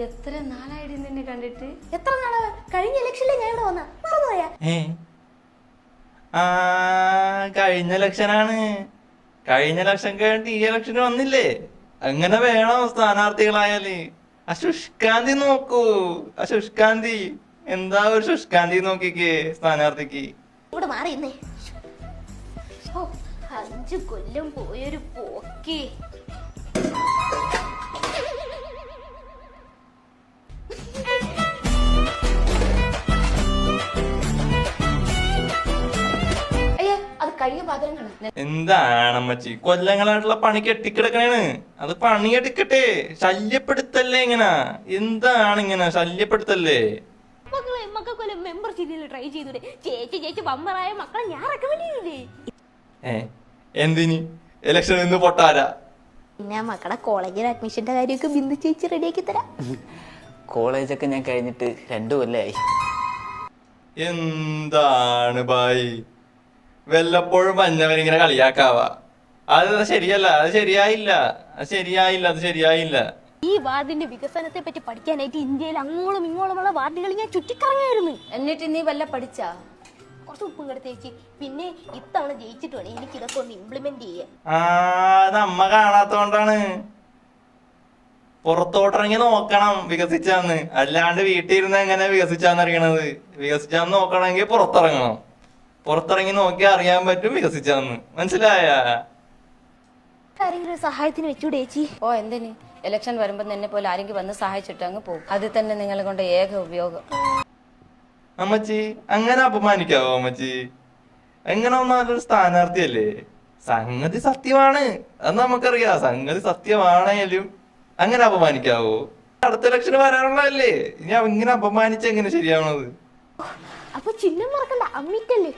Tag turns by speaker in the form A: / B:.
A: എത്ര നാളായിട്ട് നിന്നെ കണ്ടിട്ട്?
B: എത്ര നാള്? കഴിഞ്ഞ ഇലക്ഷനിൽ ഞാൻ ഇവിടെ വന്ന മറന്നുപോയാ?
C: കഴിഞ്ഞ ഇലക്ഷനാണ്. കഴിഞ്ഞ ഇലക്ഷൻ കഴിഞ്ഞിട്ട് ഈ ഇലക്ഷന് വന്നില്ലേ? അങ്ങനെ വേണം സ്ഥാനാർത്ഥികളായാല്. ആ ശുഷ്കാന്തി നോക്കൂ, ആ ശുഷ്കാന്തി. എന്താ ഒരു ശുഷ്കാന്തി നോക്കിക്കേ സ്ഥാനാർത്ഥിക്ക്.
B: ഇവിടെ മാറിയുന്നേ. 5 കൊല്ലം പോയൊരു പോക്കി.
C: എന്താണമ്മച്ചി കൊല്ലങ്ങളായിട്ടുള്ള പണി കെട്ടിക്കിടക്കണേണ്. അത് പണി എടുക്കട്ടെ, ശല്യപ്പെടുത്തല്ലേ ഇങ്ങനെ. എന്താണ് ഇങ്ങനെ ശല്യപ്പെടുത്തല്ലേ? എന്തിനി ഇലക്ഷൻ നിന്ന് പൊട്ടാരാ?
B: പിന്നെ മക്കളെ കോളേജിൽ അഡ്മിഷന്റെ കാര്യമൊക്കെ ബിന്ദു ചേച്ചി റെഡിയാക്കി തരാം.
D: കോളേജൊക്കെ ഞാൻ കഴിഞ്ഞിട്ട് 2 കൊല്ലായി.
C: എന്താണ് ബായി വല്ലപ്പോഴും മഞ്ഞവനിങ്ങനെ കളിയാക്കാവാ? അത് ശരിയല്ല, അത് ശരിയായില്ല, അത് ശരിയായില്ല, അത് ശരിയായില്ല.
B: ഈ വാർഡിന്റെ വികസനത്തെ പറ്റി പഠിക്കാനായിട്ട് ഇന്ത്യയിൽ അങ്ങോളം ഇങ്ങോളമുള്ള വാർഡുകൾ ഞാൻ ചുറ്റിക്കറങ്ങായിരുന്നു.
A: എന്നിട്ട് നീ വല്ല പഠിച്ചാ?
B: കുറച്ച് ഉപ്പും കിടത്തി ചേച്ചി. പിന്നെ ഇത്തവണ ജയിച്ചിട്ട് വേണം എനിക്ക് ഇതൊക്കെ ഒന്ന് ഇംപ്ലിമെന്റ് ചെയ്യാൻ.
C: അത് അമ്മ കാണാത്തോണ്ടാണ്. പുറത്തോട്ടിറങ്ങി നോക്കണം വികസിച്ചാന്ന്. അല്ലാണ്ട് വീട്ടിൽ ഇരുന്ന് എങ്ങനെ വികസിച്ചാന്ന് അറിയണത്? വികസിച്ചാന്ന് നോക്കണമെങ്കിൽ പുറത്തിറങ്ങണം. പുറത്തിറങ്ങി നോക്കിയാൽ അറിയാൻ പറ്റും വികസിച്ചാന്ന്. മനസ്സിലായ?
B: ആരെങ്കിലും സഹായത്തിന് വെച്ചൂടെ ചേച്ചി?
A: ഓ എന്തിന്? ഇലക്ഷൻ വരുമ്പോ എന്നെ പോലെ ആരെങ്കിലും വന്ന് സഹായിച്ചിട്ട് അങ്ങ് പോകും. അത് തന്നെ നിങ്ങളെ കൊണ്ട് ഏക ഉപയോഗം.
C: അമ്മച്ചി അങ്ങനെ അപമാനിക്കാവോ അമ്മച്ചി? എങ്ങനെ വന്നാലൊരു സ്ഥാനാർത്ഥിയല്ലേ? സംഗതി സത്യമാണ്, അത് നമുക്കറിയാം. സംഗതി സത്യമാണേലും അങ്ങനെ അപമാനിക്കാവോ? അടുത്ത ഇലക്ഷന് വരാനുള്ളതല്ലേ? ഇനി ഇങ്ങനെ അപമാനിച്ച എങ്ങനെ ശരിയാവണത്?
B: അപ്പൊ ചിഹ്നം മറക്കണ്ട, അമ്മിക്കല്ലേ.